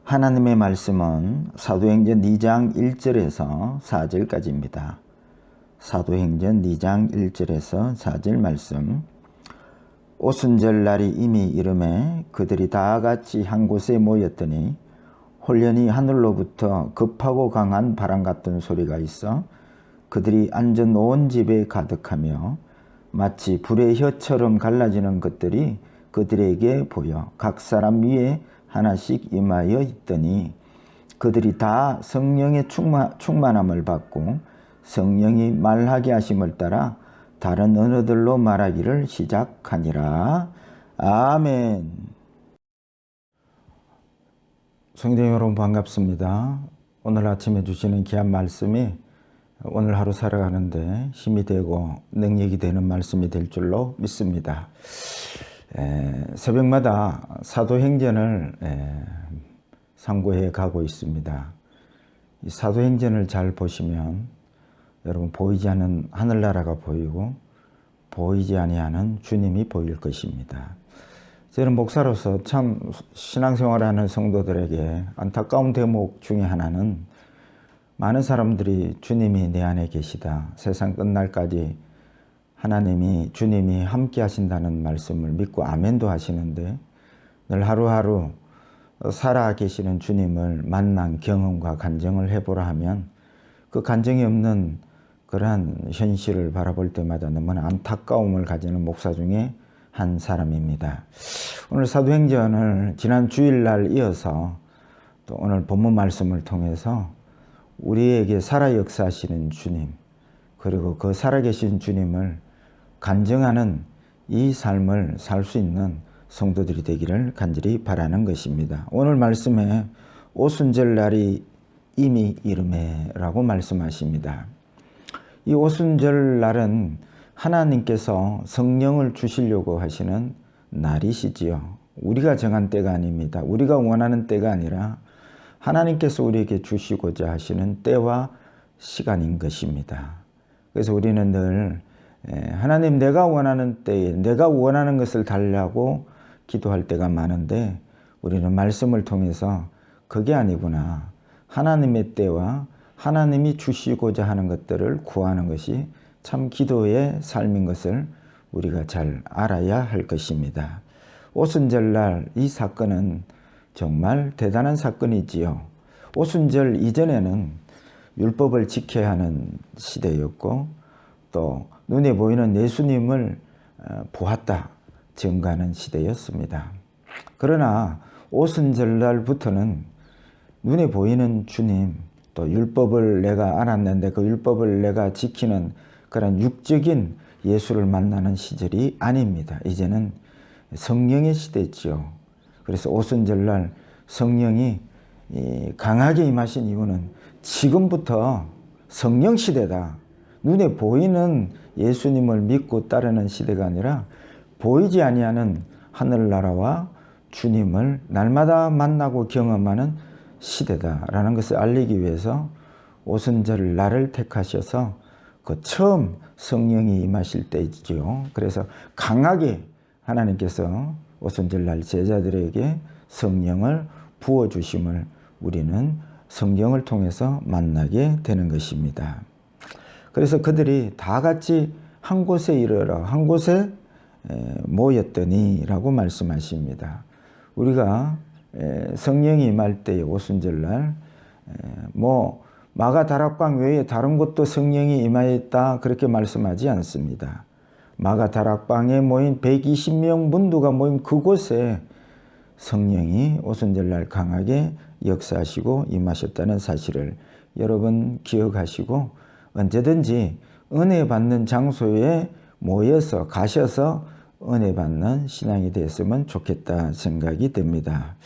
하나님의 말씀은 사도행전 2장 1절에서 4절까지입니다. 사도행전 2장 1절에서 4절 말씀. 오순절 날이 이미 이르매 그들이 다 같이 한 곳에 모였더니 홀련히 하늘로부터 급하고 강한 바람 같은 소리가 있어 그들이 앉아 놓은 집에 가득하며 마치 불의 혀처럼 갈라지는 것들이 그들에게 보여 각 사람 위에 하나씩 임하여 있더니 그들이 다 성령의 충만함을 받고 성령이 말하게 하심을 따라 다른 언어들로 말하기를 시작하니라. 아멘. 성도 여러분 반갑습니다. 오늘 아침에 주시는 귀한 말씀이 오늘 하루 살아가는데 힘이 되고 능력이 되는 말씀이 될 줄로 믿습니다. 새벽마다 사도행전을 상고해 가고 있습니다. 이 사도행전을 잘 보시면 여러분 보이지 않는 하늘나라가 보이고 보이지 아니하는 주님이 보일 것입니다. 저는 목사로서 참 신앙생활하는 성도들에게 안타까운 대목 중에 하나는 많은 사람들이 주님이 내 안에 계시다, 세상 끝날까지 하나님이 주님이 함께 하신다는 말씀을 믿고 아멘도 하시는데 늘 하루하루 살아 계시는 주님을 만난 경험과 간증을 해보라 하면 그 간증이 없는 그러한 현실을 바라볼 때마다 너무나 안타까움을 가지는 목사 중에 한 사람입니다. 오늘 사도행전을 지난 주일날 이어서 또 오늘 본문 말씀을 통해서 우리에게 살아 역사하시는 주님, 그리고 그 살아계신 주님을 간증하는 이 삶을 살 수 있는 성도들이 되기를 간절히 바라는 것입니다. 오늘 말씀에 오순절 날이 이미 이르매라고 말씀하십니다. 이 오순절 날은 하나님께서 성령을 주시려고 하시는 날이시지요. 우리가 정한 때가 아닙니다. 우리가 원하는 때가 아니라 하나님께서 우리에게 주시고자 하시는 때와 시간인 것입니다. 그래서 우리는 늘 하나님, 내가 원하는 때에 내가 원하는 것을 달라고 기도할 때가 많은데 우리는 말씀을 통해서 그게 아니구나, 하나님의 때와 하나님이 주시고자 하는 것들을 구하는 것이 참 기도의 삶인 것을 우리가 잘 알아야 할 것입니다. 오순절날 이 사건은 정말 대단한 사건이지요. 오순절 이전에는 율법을 지켜야 하는 시대였고 또 눈에 보이는 예수님을 보았다 증거하는 시대였습니다. 그러나 오순절날부터는 눈에 보이는 주님, 또 율법을 내가 알았는데 그 율법을 내가 지키는 그런 육적인 예수를 만나는 시절이 아닙니다. 이제는 성령의 시대죠. 그래서 오순절날 성령이 강하게 임하신 이유는 지금부터 성령 시대다. 눈에 보이는 예수님을 믿고 따르는 시대가 아니라 보이지 아니하는 하늘나라와 주님을 날마다 만나고 경험하는 시대다라는 것을 알리기 위해서 오순절 날을 택하셔서 그 처음 성령이 임하실 때이지요. 그래서 강하게 하나님께서 오순절 날 제자들에게 성령을 부어주심을 우리는 성경을 통해서 만나게 되는 것입니다. 그래서 그들이 다 같이 한 곳에 이르러 한 곳에 모였더니 라고 말씀하십니다. 우리가 성령이 임할 때의 오순절날 마가다락방 외에 다른 곳도 성령이 임하였다 그렇게 말씀하지 않습니다. 마가다락방에 모인 120명 문도가 모인 그곳에 성령이 오순절날 강하게 역사하시고 임하셨다는 사실을 여러분 기억하시고 언제든지 은혜 받는 장소에 모여서 가셔서 은혜 받는 신앙이 됐으면 좋겠다 생각이 듭니다.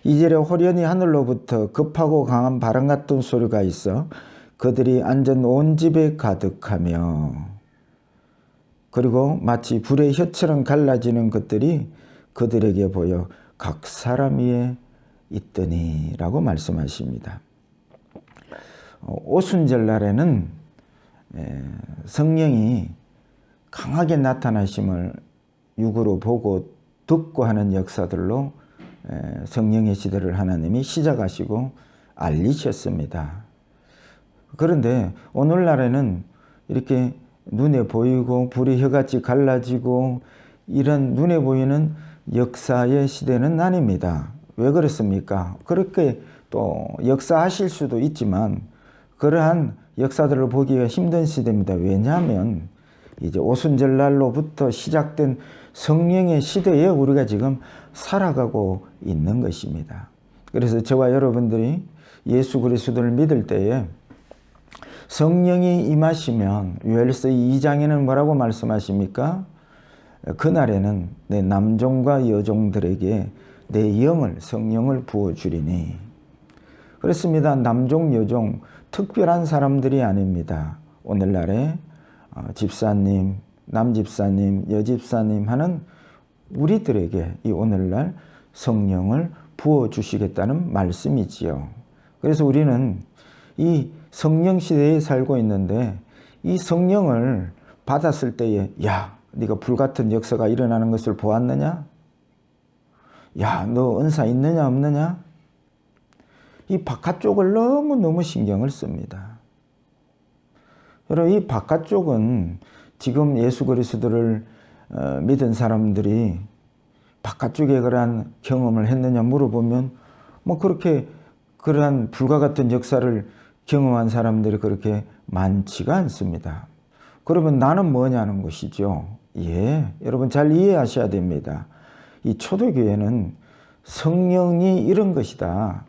2절에 홀연히 하늘로부터 급하고 강한 바람 같은 소리가 있어 그들이 앉아 놓은 집에 가득하며 그리고 마치 불의 혀처럼 갈라지는 것들이 그들에게 보여 각 사람 위에 있더니 라고 말씀하십니다. 오순절 날에는 성령이 강하게 나타나심을 육으로 보고 듣고 하는 역사들로 성령의 시대를 하나님이 시작하시고 알리셨습니다. 그런데 오늘날에는 이렇게 눈에 보이고 불이 혀같이 갈라지고 이런 눈에 보이는 역사의 시대는 아닙니다. 왜 그렇습니까? 그렇게 또 역사하실 수도 있지만 그러한 역사들을 보기가 힘든 시대입니다. 왜냐하면 이제 오순절날로부터 시작된 성령의 시대에 우리가 지금 살아가고 있는 것입니다. 그래서 저와 여러분들이 예수 그리스도를 믿을 때에 성령이 임하시면 요엘서 2장에는 뭐라고 말씀하십니까? 그날에는 내 남종과 여종들에게 내 영을 성령을 부어주리니. 그렇습니다. 남종 여종 특별한 사람들이 아닙니다. 오늘날에 집사님, 남집사님, 여집사님 하는 우리들에게 이 오늘날 성령을 부어주시겠다는 말씀이지요. 그래서 우리는 이 성령 시대에 살고 있는데 이 성령을 받았을 때에 야, 네가 불같은 역사가 일어나는 것을 보았느냐? 야, 너 은사 있느냐 없느냐? 이 바깥쪽을 너무너무 신경을 씁니다. 여러분, 이 바깥쪽은 지금 예수 그리스도를 믿은 사람들이 바깥쪽에 그러한 경험을 했느냐 물어보면 뭐 그렇게 그러한 불과 같은 역사를 경험한 사람들이 그렇게 많지가 않습니다. 그러면 나는 뭐냐는 것이죠. 예, 여러분 잘 이해하셔야 됩니다. 이 초대교회는 성령이 이런 것이다.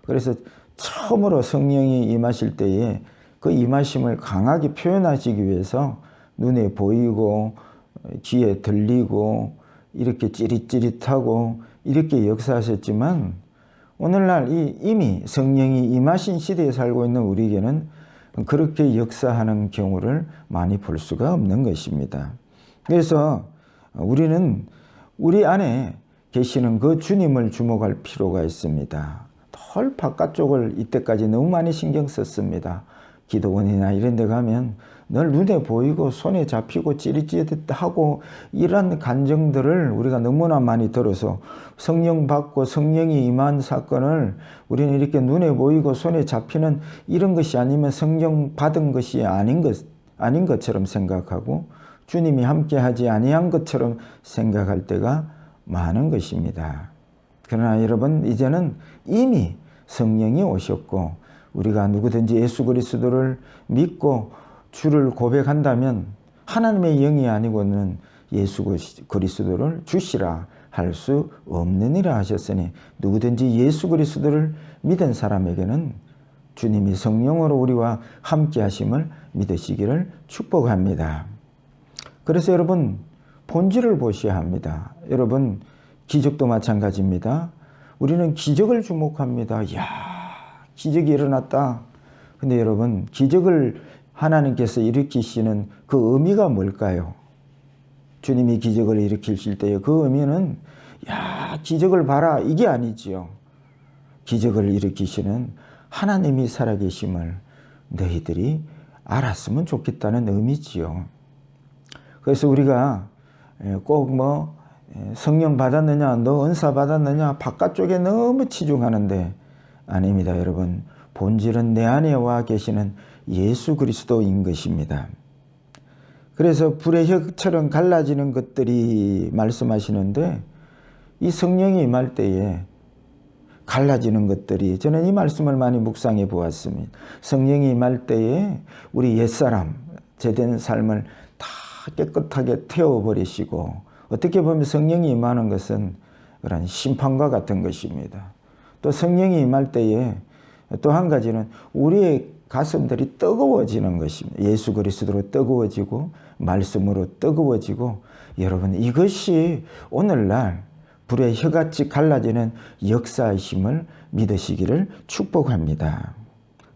그래서 처음으로 성령이 임하실 때에 그 임하심을 강하게 표현하시기 위해서 눈에 보이고 귀에 들리고 이렇게 찌릿찌릿하고 이렇게 역사하셨지만 오늘날 이미 성령이 임하신 시대에 살고 있는 우리에게는 그렇게 역사하는 경우를 많이 볼 수가 없는 것입니다. 그래서 우리는 우리 안에 계시는 그 주님을 주목할 필요가 있습니다. 덜 바깥쪽을 이때까지 너무 많이 신경 썼습니다. 기도원이나 이런 데 가면 늘 눈에 보이고 손에 잡히고 찌릿찌릿하고 이런 감정들을 우리가 너무나 많이 들어서 성령 받고 성령이 임한 사건을 우리는 이렇게 눈에 보이고 손에 잡히는 이런 것이 아니면 성령 받은 것이 아닌 것처럼 생각하고 주님이 함께하지 아니한 것처럼 생각할 때가 많은 것입니다. 그러나 여러분 이제는 이미 성령이 오셨고 우리가 누구든지 예수 그리스도를 믿고 주를 고백한다면 하나님의 영이 아니고는 예수 그리스도를 주시라 할 수 없느니라 하셨으니 누구든지 예수 그리스도를 믿은 사람에게는 주님이 성령으로 우리와 함께 하심을 믿으시기를 축복합니다. 그래서 여러분 본질을 보셔야 합니다. 여러분 기적도 마찬가지입니다. 우리는 기적을 주목합니다. 이야, 기적이 일어났다. 근데 여러분 기적을 하나님께서 일으키시는 그 의미가 뭘까요? 주님이 기적을 일으키실 때의 그 의미는 야, 기적을 봐라 이게 아니지요. 기적을 일으키시는 하나님이 살아계심을 너희들이 알았으면 좋겠다는 의미지요. 그래서 우리가 꼭 뭐 성령 받았느냐, 너 은사 받았느냐 바깥쪽에 너무 치중하는데 아닙니다. 여러분 본질은 내 안에 와 계시는 예수 그리스도인 것입니다. 그래서 불의 혀처럼 갈라지는 것들이 말씀하시는데 이 성령이 임할 때에 갈라지는 것들이 저는 이 말씀을 많이 묵상해 보았습니다. 성령이 임할 때에 우리 옛사람 죄된 삶을 다 깨끗하게 태워버리시고 어떻게 보면 성령이 임하는 것은 그런 심판과 같은 것입니다. 또 성령이 임할 때에 또 한 가지는 우리의 가슴들이 뜨거워지는 것입니다. 예수 그리스도로 뜨거워지고 말씀으로 뜨거워지고 여러분 이것이 오늘날 불의 혀같이 갈라지는 역사이심을 믿으시기를 축복합니다.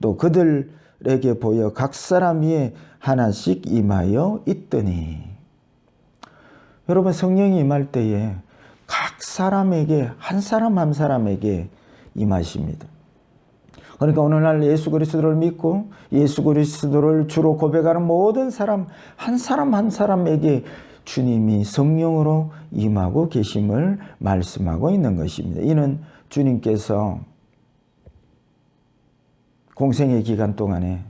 또 그들에게 보여 각 사람 위에 하나씩 임하여 있더니 여러분 성령이 임할 때에 각 사람에게 한 사람 한 사람에게 임하십니다. 그러니까 오늘날 예수 그리스도를 믿고 예수 그리스도를 주로 고백하는 모든 사람 한 사람에게 주님이 성령으로 임하고 계심을 말씀하고 있는 것입니다. 이는 주님께서 공생의 기간 동안에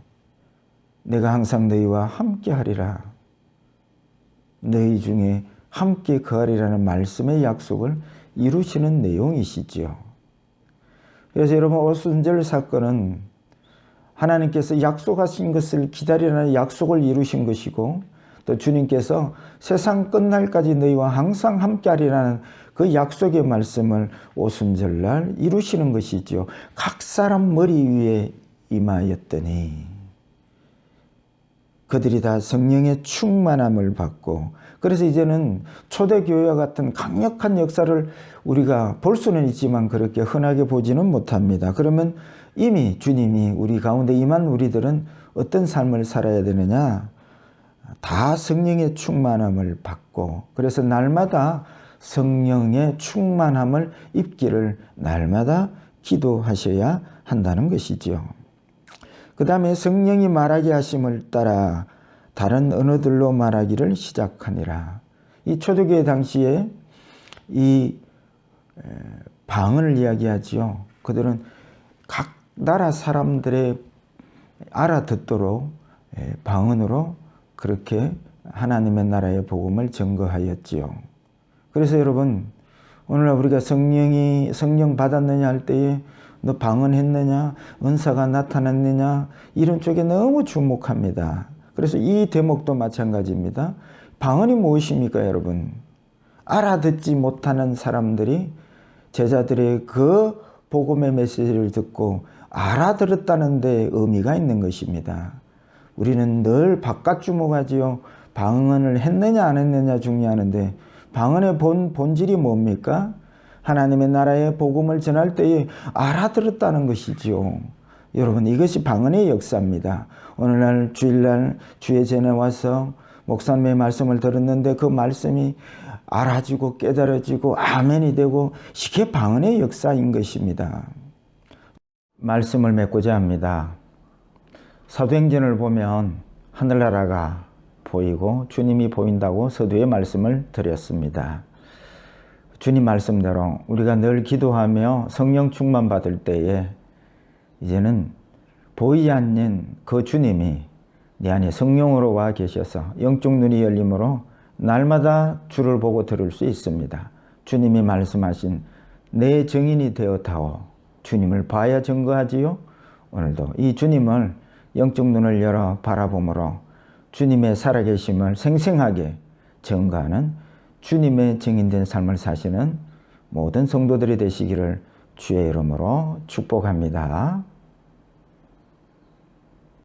내가 항상 너희와 함께 하리라, 너희 중에 함께 거하리라는 말씀의 약속을 이루시는 내용이시지요. 그래서 여러분, 오순절 사건은 하나님께서 약속하신 것을 기다리라는 약속을 이루신 것이고, 또 주님께서 세상 끝날까지 너희와 항상 함께하리라는 그 약속의 말씀을 오순절날 이루시는 것이죠. 각 사람 머리 위에 임하였더니 그들이 다 성령의 충만함을 받고, 그래서 이제는 초대교회와 같은 강력한 역사를 우리가 볼 수는 있지만 그렇게 흔하게 보지는 못합니다. 그러면 이미 주님이 우리 가운데 임한 우리들은 어떤 삶을 살아야 되느냐? 다 성령의 충만함을 받고, 그래서 날마다 성령의 충만함을 입기를 날마다 기도하셔야 한다는 것이지요. 그 다음에 성령이 말하게 하심을 따라 다른 언어들로 말하기를 시작하니라. 이 초대교회 당시에 이 방언을 이야기하지요. 그들은 각 나라 사람들의 알아듣도록 방언으로 그렇게 하나님의 나라의 복음을 전거하였지요. 그래서 여러분, 오늘날 우리가 성령 받았느냐 할 때에 너 방언했느냐, 은사가 나타났느냐, 이런 쪽에 너무 주목합니다. 그래서 이 대목도 마찬가지입니다. 방언이 무엇입니까, 여러분? 알아듣지 못하는 사람들이 제자들의 그 복음의 메시지를 듣고 알아들었다는 데 의미가 있는 것입니다. 우리는 늘 바깥 주목하지요. 방언을 했느냐 안 했느냐 중요하는데, 방언의 본질이 뭡니까? 하나님의 나라의 복음을 전할 때에 알아들었다는 것이지요. 여러분, 이것이 방언의 역사입니다. 오늘날 주일날 주의 전에 와서 목사님의 말씀을 들었는데 그 말씀이 알아지고 깨달아지고 아멘이 되고, 이게 방언의 역사인 것입니다. 말씀을 맺고자 합니다. 사도행전을 보면 하늘나라가 보이고 주님이 보인다고 서두에 말씀을 드렸습니다. 주님 말씀대로 우리가 늘 기도하며 성령 충만 받을 때에 이제는 보이지 않는 그 주님이 내 안에 성령으로 와 계셔서 영적 눈이 열림으로 날마다 주를 보고 들을 수 있습니다. 주님이 말씀하신 내 증인이 되었다오. 주님을 봐야 증거하지요. 오늘도 이 주님을 영적 눈을 열어 바라보므로 주님의 살아계심을 생생하게 증거하는 주님의 증인된 삶을 사시는 모든 성도들이 되시기를 주의 이름으로 축복합니다.